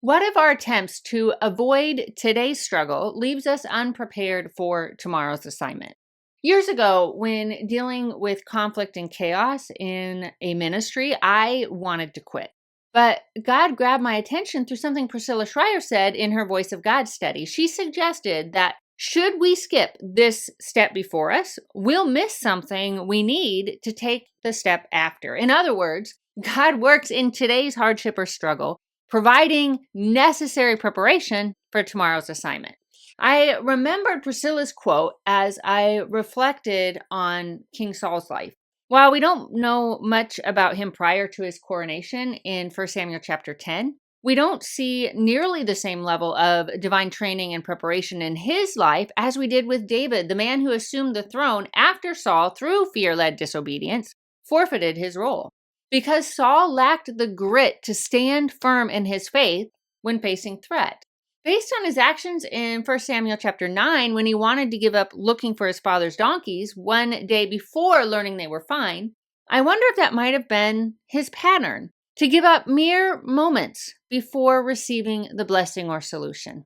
What if our attempts to avoid today's struggle leaves us unprepared for tomorrow's assignment? Years ago, when dealing with conflict and chaos in a ministry, I wanted to quit. But God grabbed my attention through something Priscilla Schreier said in her Voice of God study. She suggested that should we skip this step before us, we'll miss something we need to take the step after. In other words, God works in today's hardship or struggle, providing necessary preparation for tomorrow's assignment. I remembered Priscilla's quote as I reflected on King Saul's life. While we don't know much about him prior to his coronation in 1 Samuel chapter 10, we don't see nearly the same level of divine training and preparation in his life as we did with David, the man who assumed the throne after Saul, through fear-led disobedience, forfeited his role. Because Saul lacked the grit to stand firm in his faith when facing threat. Based on his actions in 1 Samuel chapter 9, when he wanted to give up looking for his father's donkeys one day before learning they were fine, I wonder if that might have been his pattern, to give up mere moments before receiving the blessing or solution.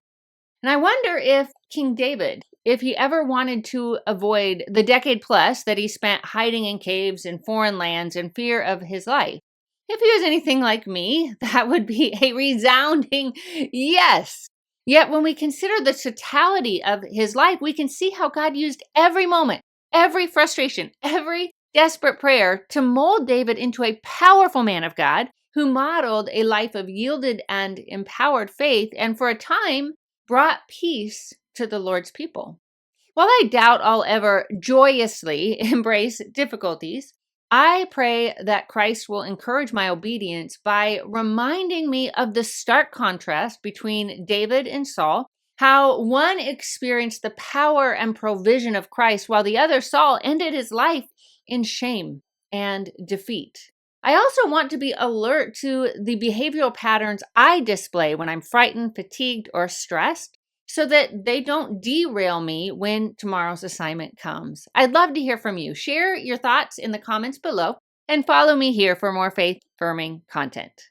And I wonder if King David, if he ever wanted to avoid the decade plus that he spent hiding in caves in foreign lands in fear of his life, if he was anything like me, that would be a resounding yes. Yet when we consider the totality of his life, we can see how God used every moment, every frustration, every desperate prayer to mold David into a powerful man of God who modeled a life of yielded and empowered faith, and for a time brought peace to the Lord's people. While I doubt I'll ever joyously embrace difficulties, I pray that Christ will encourage my obedience by reminding me of the stark contrast between David and Saul, how one experienced the power and provision of Christ while the other, Saul, ended his life in shame and defeat. I also want to be alert to the behavioral patterns I display when I'm frightened, fatigued, or stressed, so that they don't derail me when tomorrow's assignment comes. I'd love to hear from you. Share your thoughts in the comments below and follow me here for more faith-affirming content.